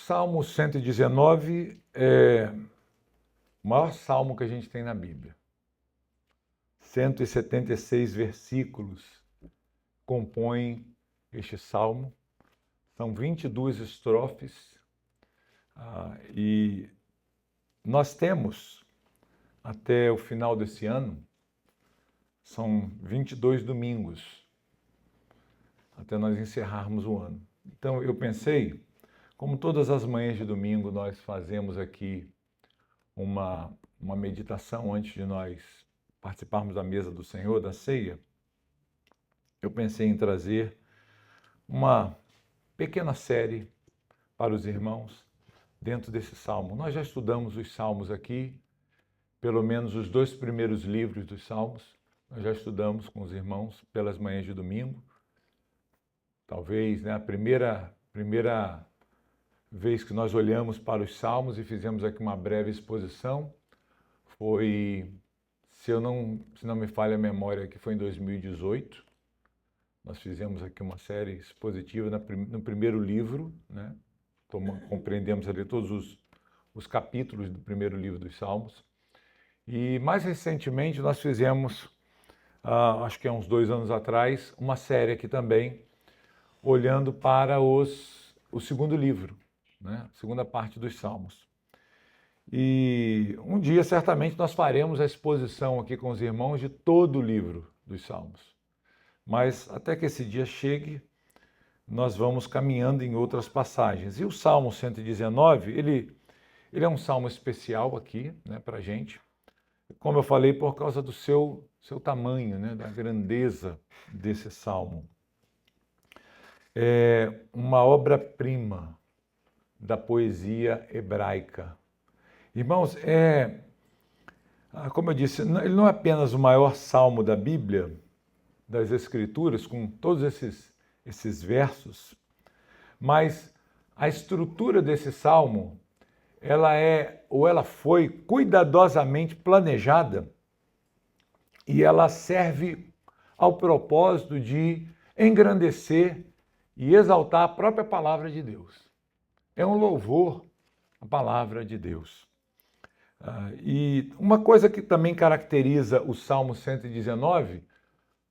Salmo 119 é o maior salmo que a gente tem na Bíblia. 176 versículos compõem este salmo. São 22 estrofes. E nós temos, até o final desse ano, são 22 domingos, até nós encerrarmos o ano. Então eu pensei, como todas as manhãs de domingo nós fazemos aqui uma meditação antes de nós participarmos da mesa do Senhor, da ceia, eu pensei em trazer uma pequena série para os irmãos dentro desse salmo. Nós já estudamos os salmos aqui, pelo menos os 2 primeiros livros dos salmos, nós já estudamos com os irmãos pelas manhãs de domingo. Talvez, a primeira vez que nós olhamos para os salmos e fizemos aqui uma breve exposição foi, se não me falha a memória, que foi em 2018. Nós fizemos aqui uma série expositiva no primeiro livro, compreendemos ali todos os capítulos do primeiro livro dos Salmos. E mais recentemente nós fizemos, acho que há uns 2 anos atrás, uma série aqui também, olhando para o segundo livro, a segunda parte dos Salmos. E um dia, certamente, nós faremos a exposição aqui com os irmãos de todo o livro dos Salmos. Mas até que esse dia chegue, nós vamos caminhando em outras passagens. E o Salmo 119, ele é um salmo especial aqui, para a gente. Como eu falei, por causa do seu tamanho, da grandeza desse salmo. É uma obra-prima da poesia hebraica. Irmãos, como eu disse, ele não é apenas o maior salmo da Bíblia, das Escrituras, com todos esses versos, mas a estrutura desse salmo, ela foi cuidadosamente planejada e ela serve ao propósito de engrandecer e exaltar a própria palavra de Deus. É um louvor à palavra de Deus. E uma coisa que também caracteriza o Salmo 119,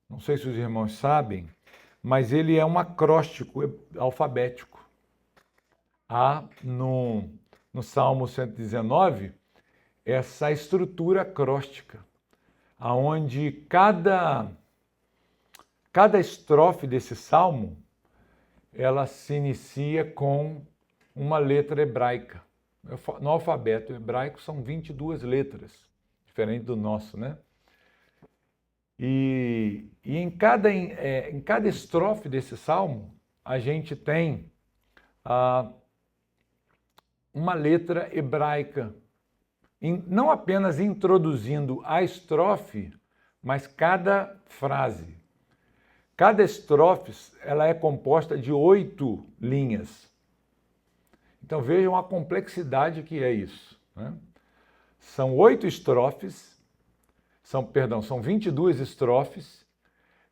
não sei se os irmãos sabem, mas ele é um acróstico alfabético. Há no Salmo 119 essa estrutura acróstica, onde cada estrofe desse salmo ela se inicia com uma letra hebraica. No alfabeto hebraico são 22 letras, diferente do nosso, E em cada estrofe desse salmo, a gente tem uma letra hebraica, não apenas introduzindo a estrofe, mas cada frase. Cada estrofe ela é composta de 8 linhas. Então vejam a complexidade que é isso. São 8 estrofes, são 22 estrofes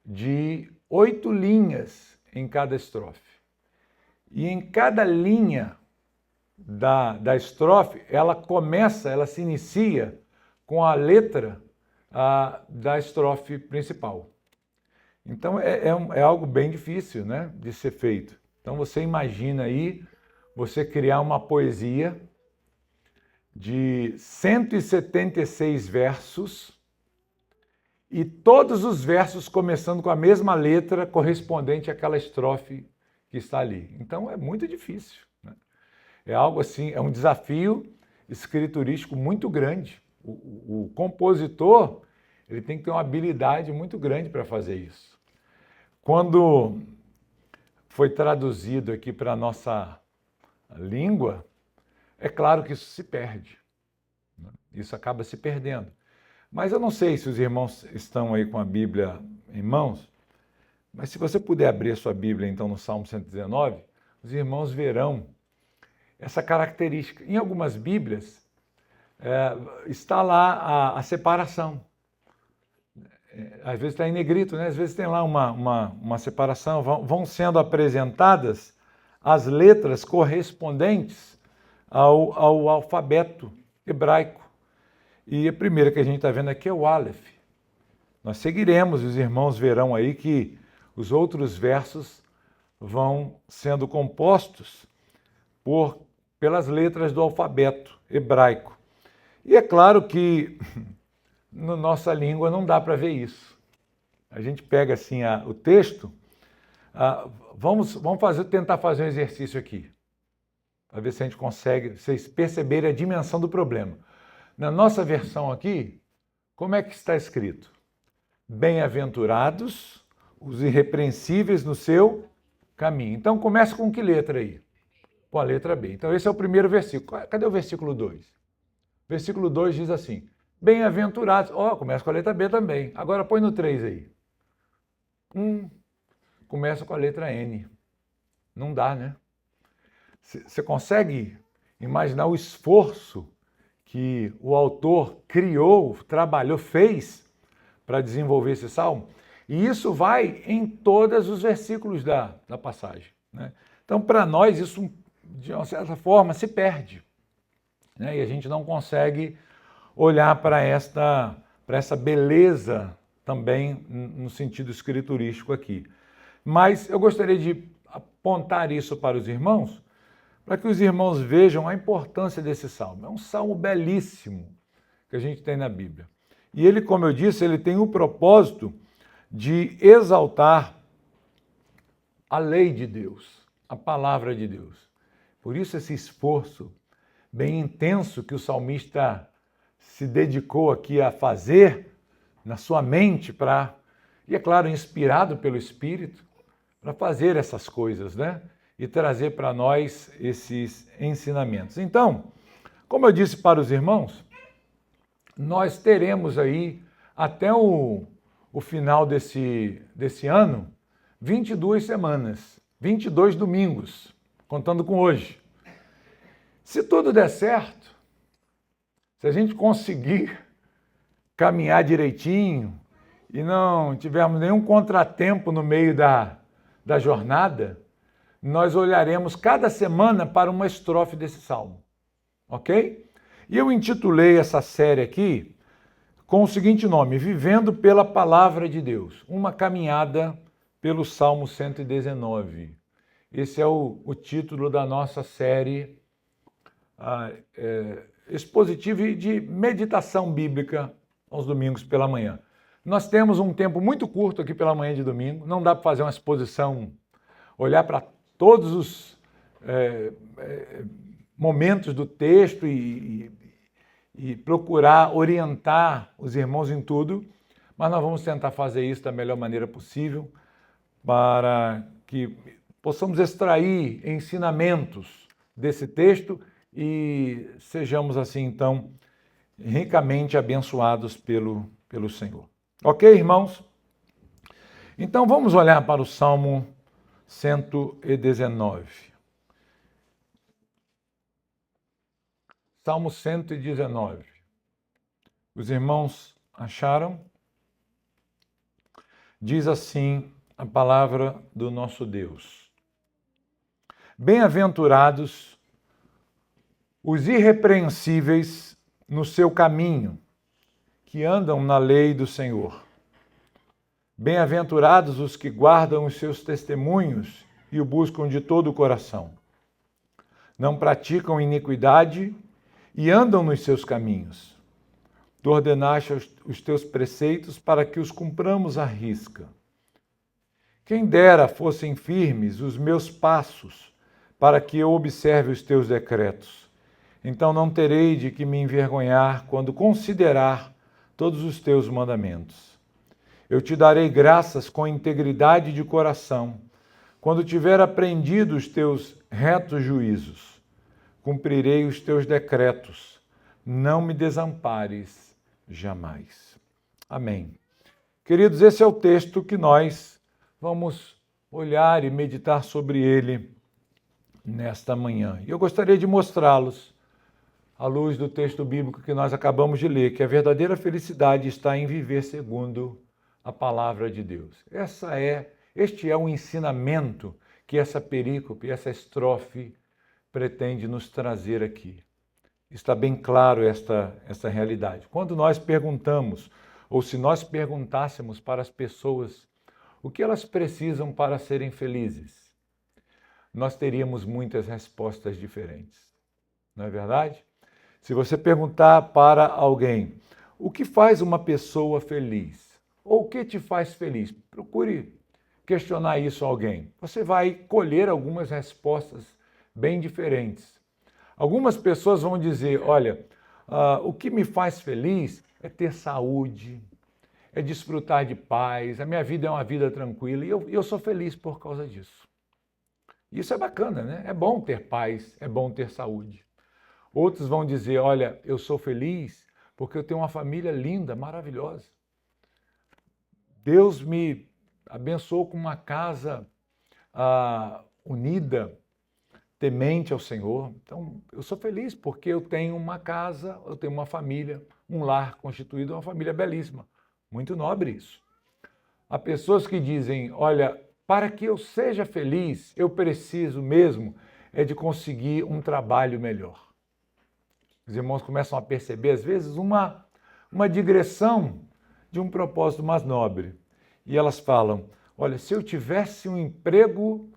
de 8 linhas em cada estrofe. E em cada linha da estrofe, ela se inicia com a letra da estrofe principal. Então é algo bem difícil, de ser feito. Então você imagina aí, você criar uma poesia de 176 versos e todos os versos começando com a mesma letra correspondente àquela estrofe que está ali. Então é muito difícil. É algo assim, é um desafio escriturístico muito grande. O compositor, ele tem que ter uma habilidade muito grande para fazer isso. Quando foi traduzido aqui para a nossa língua, é claro que isso se perde. Isso acaba se perdendo. Mas eu não sei se os irmãos estão aí com a Bíblia em mãos, mas se você puder abrir a sua Bíblia, então, no Salmo 119, os irmãos verão essa característica. Em algumas Bíblias, está lá a separação. Às vezes está em negrito, às vezes tem lá uma separação, vão sendo apresentadas as letras correspondentes ao alfabeto hebraico. E a primeira que a gente está vendo aqui é o Aleph. Nós seguiremos, os irmãos verão aí que os outros versos vão sendo compostos pelas letras do alfabeto hebraico. E é claro que na nossa língua não dá para ver isso. A gente pega assim o texto, vamos tentar fazer um exercício aqui, para ver se a gente consegue, vocês perceberem a dimensão do problema. Na nossa versão aqui, como é que está escrito? Bem-aventurados os irrepreensíveis no seu caminho. Então começa com que letra aí? Com a letra B. Então esse é o primeiro versículo. Cadê o versículo 2? O versículo 2 diz assim, bem-aventurados. Começa com a letra B também. Agora põe no 3 aí. Começa com a letra N. Não dá, né? Você consegue imaginar o esforço que o autor criou, trabalhou, fez para desenvolver esse salmo? E isso vai em todos os versículos da passagem, né? Então, para nós, isso, de uma certa forma, se perde, né? E a gente não consegue olhar para essa beleza também no sentido escriturístico aqui. Mas eu gostaria de apontar isso para os irmãos, para que os irmãos vejam a importância desse salmo. É um salmo belíssimo que a gente tem na Bíblia. E ele, como eu disse, ele tem o propósito de exaltar a lei de Deus, a palavra de Deus. Por isso esse esforço bem intenso que o salmista se dedicou aqui a fazer na sua mente e é claro, inspirado pelo Espírito, para fazer essas coisas, né? E trazer para nós esses ensinamentos. Então, como eu disse para os irmãos, nós teremos aí até o final desse ano, 22 semanas, 22 domingos, contando com hoje. Se tudo der certo, se a gente conseguir caminhar direitinho e não tivermos nenhum contratempo no meio da jornada, nós olharemos cada semana para uma estrofe desse salmo, ok? E eu intitulei essa série aqui com o seguinte nome, Vivendo pela Palavra de Deus, uma caminhada pelo Salmo 119. Esse é o título da nossa série expositiva e de meditação bíblica aos domingos pela manhã. Nós temos um tempo muito curto aqui pela manhã de domingo, não dá para fazer uma exposição, olhar para todos os momentos do texto e procurar orientar os irmãos em tudo, mas nós vamos tentar fazer isso da melhor maneira possível para que possamos extrair ensinamentos desse texto e sejamos assim, então, ricamente abençoados pelo Senhor. Ok, irmãos? Então vamos olhar para o Salmo 119. Salmo 119. Os irmãos acharam? Diz assim a palavra do nosso Deus. Bem-aventurados os irrepreensíveis no seu caminho, que andam na lei do Senhor. Bem-aventurados os que guardam os seus testemunhos e o buscam de todo o coração. Não praticam iniquidade e andam nos seus caminhos. Tu ordenaste os teus preceitos para que os cumpramos à risca. Quem dera fossem firmes os meus passos, para que eu observe os teus decretos. Então não terei de que me envergonhar quando considerar todos os teus mandamentos. Eu te darei graças com integridade de coração, quando tiver aprendido os teus retos juízos. Cumprirei os teus decretos, não me desampares jamais. Amém. Queridos, esse é o texto que nós vamos olhar e meditar sobre ele nesta manhã. E eu gostaria de mostrá-los, à luz do texto bíblico que nós acabamos de ler, que a verdadeira felicidade está em viver segundo a palavra de Deus. Este é o ensinamento que essa perícope, essa estrofe pretende nos trazer aqui. Está bem claro esta realidade. Quando nós perguntamos, ou se nós perguntássemos para as pessoas o que elas precisam para serem felizes, nós teríamos muitas respostas diferentes. Não é verdade? Se você perguntar para alguém o que faz uma pessoa feliz, ou o que te faz feliz, procure questionar isso a alguém. Você vai colher algumas respostas bem diferentes. Algumas pessoas vão dizer, olha, o que me faz feliz é ter saúde, é desfrutar de paz, a minha vida é uma vida tranquila e eu sou feliz por causa disso. Isso é bacana, né? É bom ter paz, é bom ter saúde. Outros vão dizer, olha, eu sou feliz porque eu tenho uma família linda, maravilhosa. Deus me abençoou com uma casa unida, temente ao Senhor. Então, eu sou feliz porque eu tenho uma casa, eu tenho uma família, um lar constituído, uma família belíssima. Muito nobre isso. Há pessoas que dizem, olha, para que eu seja feliz, eu preciso mesmo de conseguir um trabalho melhor. Os irmãos começam a perceber, às vezes, uma digressão de um propósito mais nobre. E elas falam, olha, se eu tivesse um emprego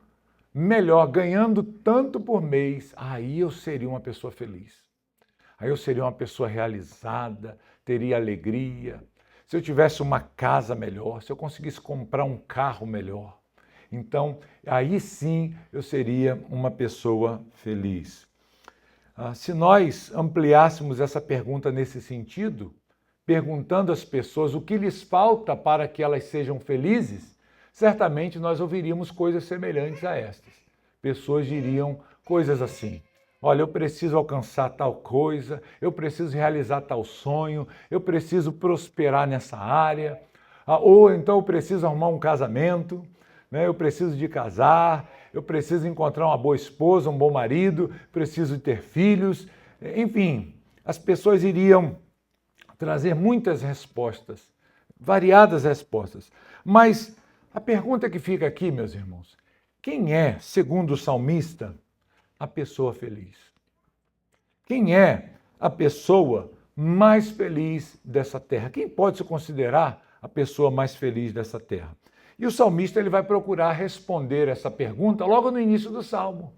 melhor, ganhando tanto por mês, aí eu seria uma pessoa feliz. Aí eu seria uma pessoa realizada, teria alegria. Se eu tivesse uma casa melhor, se eu conseguisse comprar um carro melhor, então aí sim eu seria uma pessoa feliz. Se nós ampliássemos essa pergunta nesse sentido, perguntando às pessoas o que lhes falta para que elas sejam felizes, certamente nós ouviríamos coisas semelhantes a estas. Pessoas diriam coisas assim, olha, eu preciso alcançar tal coisa, eu preciso realizar tal sonho, eu preciso prosperar nessa área, ou então eu preciso arrumar um casamento, né? Eu preciso de casar, eu preciso encontrar uma boa esposa, um bom marido, preciso ter filhos, enfim, as pessoas iriam trazer muitas respostas, variadas respostas. Mas a pergunta que fica aqui, meus irmãos, quem é, segundo o salmista, a pessoa feliz? Quem é a pessoa mais feliz dessa terra? Quem pode se considerar a pessoa mais feliz dessa terra? E o salmista ele vai procurar responder essa pergunta logo no início do salmo.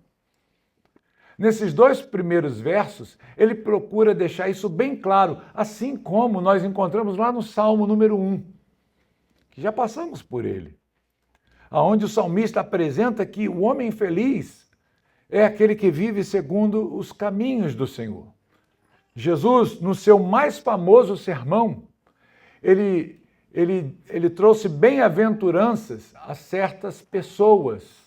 Nesses 2 primeiros versos, ele procura deixar isso bem claro, assim como nós encontramos lá no Salmo número 1, que já passamos por ele, onde o salmista apresenta que o homem feliz é aquele que vive segundo os caminhos do Senhor. Jesus, no seu mais famoso sermão, ele trouxe bem-aventuranças a certas pessoas.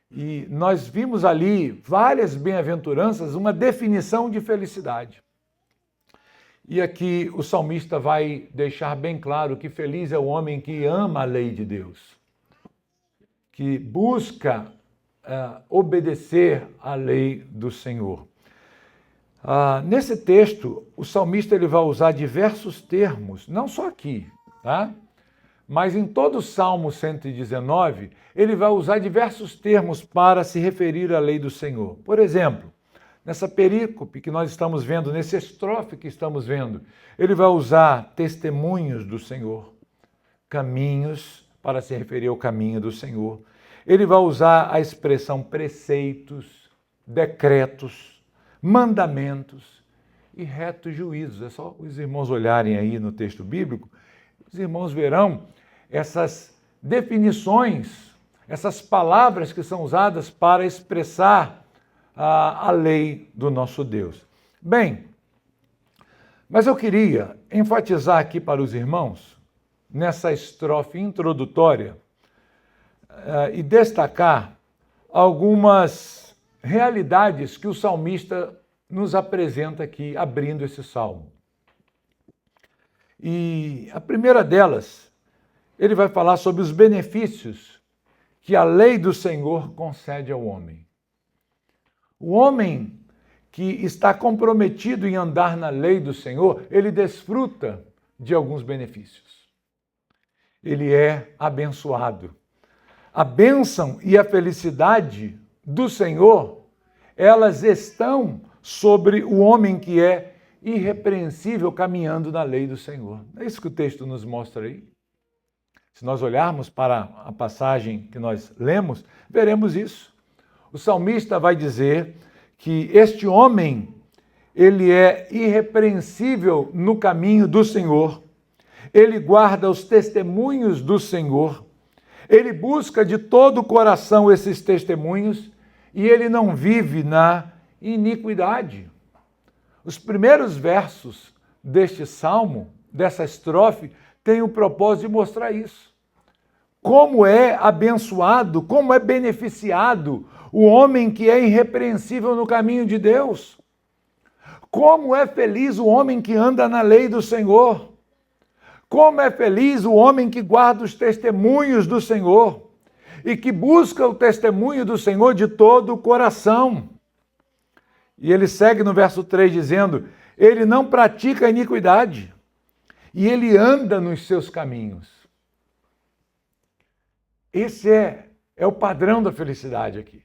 E nós vimos ali várias bem-aventuranças, uma definição de felicidade. E aqui o salmista vai deixar bem claro que feliz é o homem que ama a lei de Deus, que busca obedecer à lei do Senhor. Nesse texto, o salmista ele vai usar diversos termos, não só aqui, tá? Mas em todo o Salmo 119, ele vai usar diversos termos para se referir à lei do Senhor. Por exemplo, nessa perícope que nós estamos vendo, nesse estrofe que estamos vendo, ele vai usar testemunhos do Senhor, caminhos, para se referir ao caminho do Senhor. Ele vai usar a expressão preceitos, decretos, mandamentos e retos juízos. É só os irmãos olharem aí no texto bíblico, os irmãos verão essas definições, essas palavras que são usadas para expressar a lei do nosso Deus. Bem, mas eu queria enfatizar aqui para os irmãos, nessa estrofe introdutória, e destacar algumas realidades que o salmista nos apresenta aqui, abrindo esse salmo. E a primeira delas, ele vai falar sobre os benefícios que a lei do Senhor concede ao homem. O homem que está comprometido em andar na lei do Senhor, ele desfruta de alguns benefícios. Ele é abençoado. A bênção e a felicidade do Senhor elas estão sobre o homem que é irrepreensível caminhando na lei do Senhor. É isso que o texto nos mostra aí. Se nós olharmos para a passagem que nós lemos, veremos isso. O salmista vai dizer que este homem, ele é irrepreensível no caminho do Senhor. Ele guarda os testemunhos do Senhor. Ele busca de todo o coração esses testemunhos e ele não vive na iniquidade. Os primeiros versos deste salmo, dessa estrofe, têm o propósito de mostrar isso. Como é abençoado, como é beneficiado o homem que é irrepreensível no caminho de Deus. Como é feliz o homem que anda na lei do Senhor. Como é feliz o homem que guarda os testemunhos do Senhor e que busca o testemunho do Senhor de todo o coração. E ele segue no verso 3 dizendo, ele não pratica a iniquidade e ele anda nos seus caminhos. Esse é o padrão da felicidade aqui.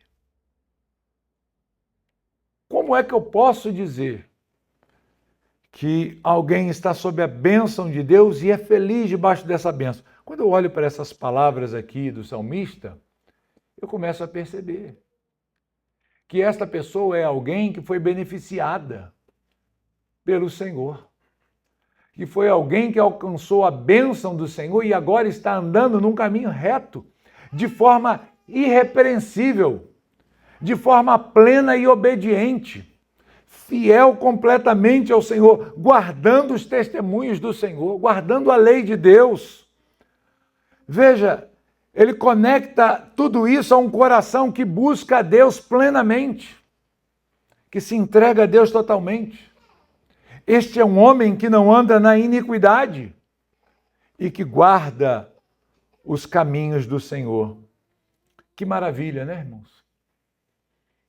Como é que eu posso dizer que alguém está sob a bênção de Deus e é feliz debaixo dessa bênção? Quando eu olho para essas palavras aqui do salmista, eu começo a perceber que esta pessoa é alguém que foi beneficiada pelo Senhor, que foi alguém que alcançou a bênção do Senhor e agora está andando num caminho reto, de forma irrepreensível, de forma plena e obediente, fiel completamente ao Senhor, guardando os testemunhos do Senhor, guardando a lei de Deus. Veja, ele conecta tudo isso a um coração que busca a Deus plenamente, que se entrega a Deus totalmente. Este é um homem que não anda na iniquidade e que guarda os caminhos do Senhor. Que maravilha, né, irmãos?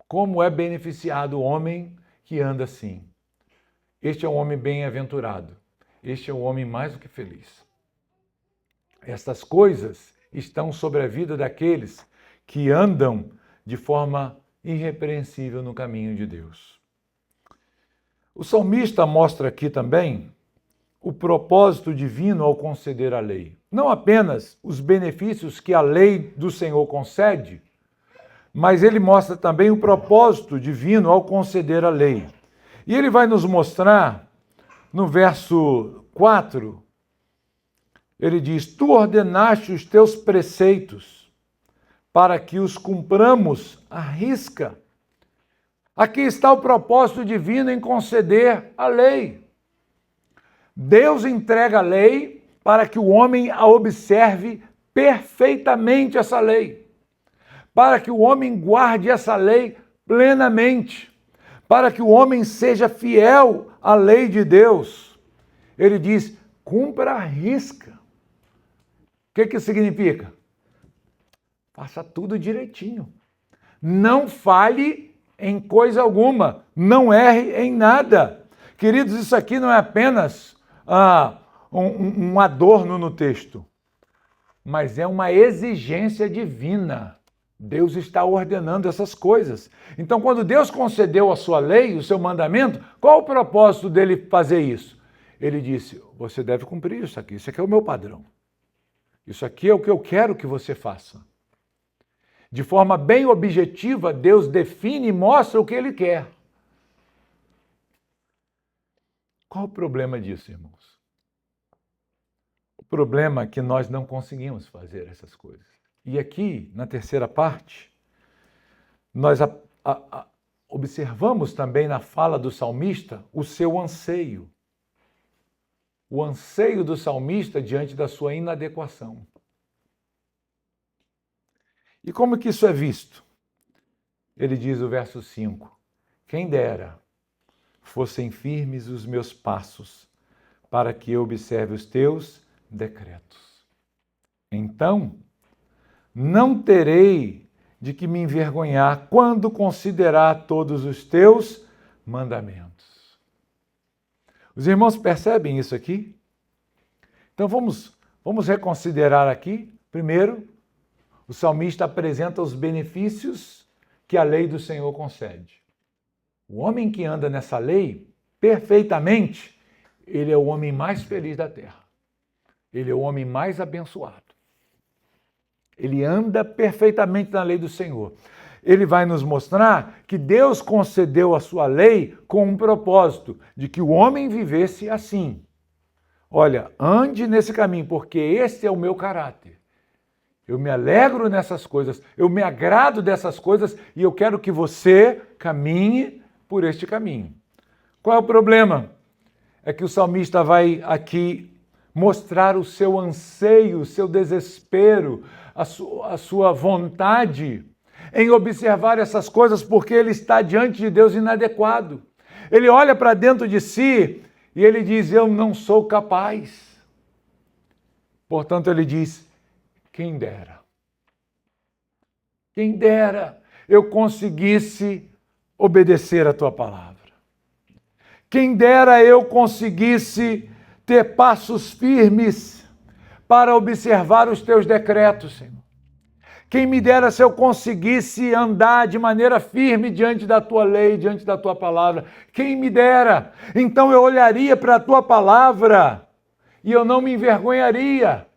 Como é beneficiado o homem que anda assim. Este é um homem bem-aventurado. Este é um homem mais do que feliz. Estas coisas estão sobre a vida daqueles que andam de forma irrepreensível no caminho de Deus. O salmista mostra aqui também o propósito divino ao conceder a lei. Não apenas os benefícios que a lei do Senhor concede, mas ele mostra também o propósito divino ao conceder a lei. E ele vai nos mostrar, no verso 4, ele diz, tu ordenaste os teus preceitos para que os cumpramos à risca. Aqui está o propósito divino em conceder a lei. Deus entrega a lei para que o homem a observe perfeitamente essa lei, para que o homem guarde essa lei plenamente, para que o homem seja fiel à lei de Deus. Ele diz, cumpra a risca. O que significa? Faça tudo direitinho. Não falhe em coisa alguma. Não erre em nada. Queridos, isso aqui não é apenas um adorno no texto, mas é uma exigência divina. Deus está ordenando essas coisas. Então, quando Deus concedeu a sua lei, o seu mandamento, qual o propósito dele fazer isso? Ele disse, você deve cumprir isso aqui é o meu padrão. Isso aqui é o que eu quero que você faça. De forma bem objetiva, Deus define e mostra o que ele quer. Qual o problema disso, irmãos? O problema é que nós não conseguimos fazer essas coisas. E aqui, na terceira parte, nós observamos também na fala do salmista o seu anseio. O anseio do salmista diante da sua inadequação. E como que isso é visto? Ele diz o verso 5, quem dera fossem firmes os meus passos, para que eu observe os teus decretos. Então, não terei de que me envergonhar quando considerar todos os teus mandamentos. Os irmãos percebem isso aqui? Então vamos reconsiderar aqui. Primeiro, o salmista apresenta os benefícios que a lei do Senhor concede. O homem que anda nessa lei perfeitamente, ele é o homem mais feliz da terra. Ele é o homem mais abençoado. Ele anda perfeitamente na lei do Senhor. Ele vai nos mostrar que Deus concedeu a sua lei com um propósito, de que o homem vivesse assim. Olha, ande nesse caminho, porque esse é o meu caráter. Eu me alegro nessas coisas, eu me agrado dessas coisas e eu quero que você caminhe por este caminho. Qual é o problema? É que o salmista vai aqui mostrar o seu anseio, o seu desespero, a sua vontade em observar essas coisas, porque ele está diante de Deus inadequado. Ele olha para dentro de si e ele diz, eu não sou capaz. Portanto, ele diz, quem dera eu conseguisse obedecer a tua palavra. Quem dera eu conseguisse ter passos firmes para observar os teus decretos, Senhor. Quem me dera se eu conseguisse andar de maneira firme diante da tua lei, diante da tua palavra. Quem me dera. Então eu olharia para a tua palavra e eu não me envergonharia.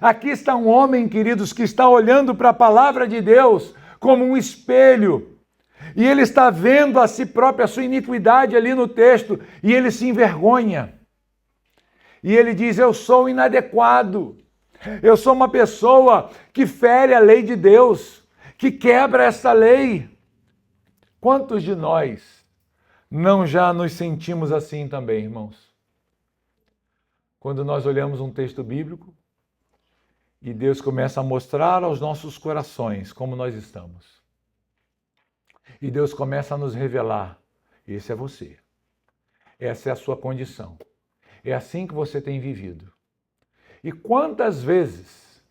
Aqui está um homem, queridos, que está olhando para a palavra de Deus como um espelho. E ele está vendo a si próprio, a sua iniquidade ali no texto, e ele se envergonha. E ele diz, eu sou inadequado. Eu sou uma pessoa que fere a lei de Deus, que quebra essa lei. Quantos de nós não já nos sentimos assim também, irmãos? Quando nós olhamos um texto bíblico, e Deus começa a mostrar aos nossos corações como nós estamos. E Deus começa a nos revelar, esse é você. Essa é a sua condição. É assim que você tem vivido. E quantas vezes,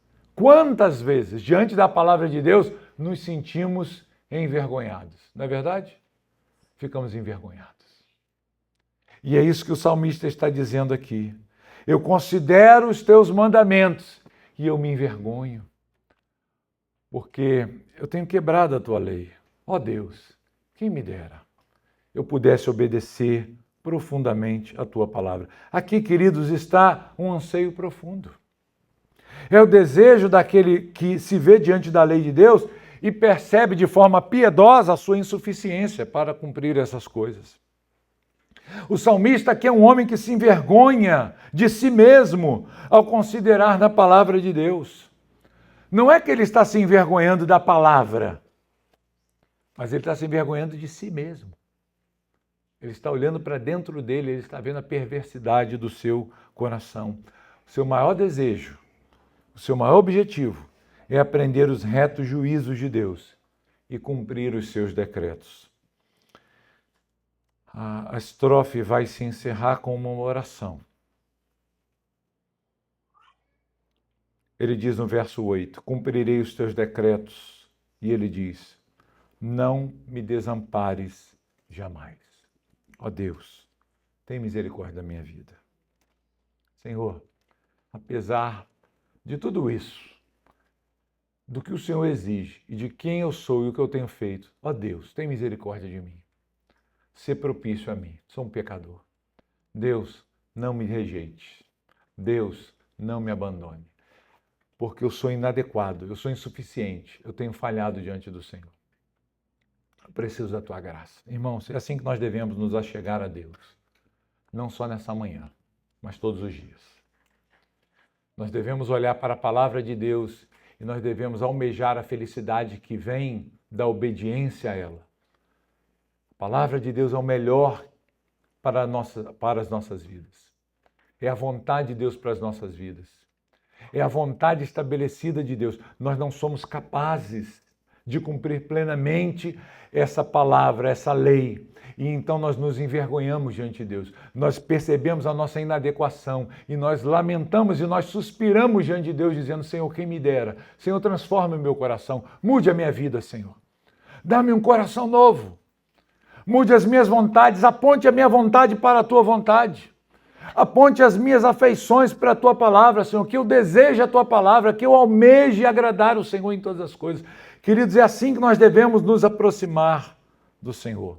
diante da palavra de Deus, nos sentimos envergonhados. Não é verdade? Ficamos envergonhados. E é isso que o salmista está dizendo aqui. Eu considero os teus mandamentos e eu me envergonho, porque eu tenho quebrado a tua lei. Ó Deus, quem me dera eu pudesse obedecer profundamente a tua palavra. Aqui, queridos, está um anseio profundo. É o desejo daquele que se vê diante da lei de Deus e percebe de forma piedosa a sua insuficiência para cumprir essas coisas. O salmista aqui é um homem que se envergonha de si mesmo ao considerar na palavra de Deus. Não é que ele está se envergonhando da palavra, mas ele está se envergonhando de si mesmo. Ele está olhando para dentro dele, ele está vendo a perversidade do seu coração. O seu maior desejo, o seu maior objetivo é aprender os retos juízos de Deus e cumprir os seus decretos. A estrofe vai se encerrar com uma oração. Ele diz no verso 8, cumprirei os teus decretos. E ele diz, não me desampares jamais. Ó Deus, tem misericórdia da minha vida. Senhor, apesar de tudo isso, do que o Senhor exige e de quem eu sou e o que eu tenho feito, ó Deus, tem misericórdia de mim. Ser propício a mim, sou um pecador. Deus, não me rejeite. Deus, não me abandone. Porque eu sou inadequado, eu sou insuficiente, eu tenho falhado diante do Senhor. Eu preciso da tua graça. Irmãos, é assim que nós devemos nos achegar a Deus. Não só nessa manhã, mas todos os dias. Nós devemos olhar para a palavra de Deus e nós devemos almejar a felicidade que vem da obediência a ela. A palavra de Deus é o melhor para as nossas vidas. É a vontade de Deus para as nossas vidas. É a vontade estabelecida de Deus. Nós não somos capazes de cumprir plenamente essa palavra, essa lei. E então nós nos envergonhamos diante de Deus. Nós percebemos a nossa inadequação e nós lamentamos e nós suspiramos diante de Deus dizendo, Senhor, quem me dera. Senhor, transforme o meu coração. Mude a minha vida, Senhor. Dá-me um coração novo. Mude as minhas vontades, aponte a minha vontade para a tua vontade. Aponte as minhas afeições para a tua palavra, Senhor, que eu deseje a tua palavra, que eu almeje agradar o Senhor em todas as coisas. Queridos, é assim que nós devemos nos aproximar do Senhor.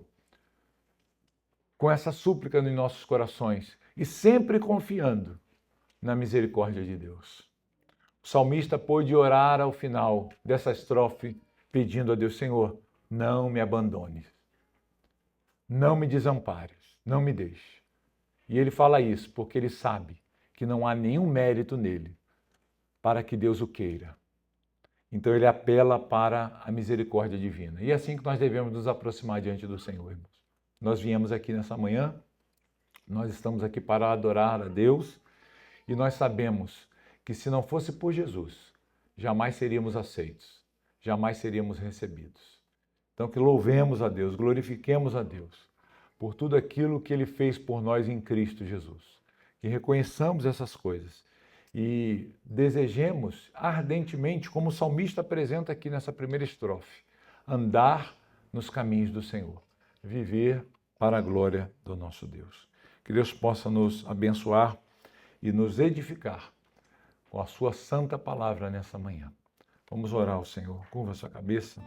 com essa súplica nos nossos corações e sempre confiando na misericórdia de Deus. O salmista pôde orar ao final dessa estrofe pedindo a Deus: Senhor, não me abandones, não me desampares, não me deixe. E ele fala isso porque ele sabe que não há nenhum mérito nele para que Deus o queira. Então ele apela para a misericórdia divina. E é assim que nós devemos nos aproximar diante do Senhor, irmãos. Nós viemos aqui nessa manhã, nós estamos aqui para adorar a Deus e nós sabemos que se não fosse por Jesus, jamais seríamos aceitos, jamais seríamos recebidos. Então que louvemos a Deus, glorifiquemos a Deus por tudo aquilo que Ele fez por nós em Cristo Jesus. Que reconheçamos essas coisas e desejemos ardentemente, como o salmista apresenta aqui nessa primeira estrofe, andar nos caminhos do Senhor, viver para a glória do nosso Deus. Que Deus possa nos abençoar e nos edificar com a sua santa palavra nessa manhã. Vamos orar ao Senhor. Curva a sua cabeça.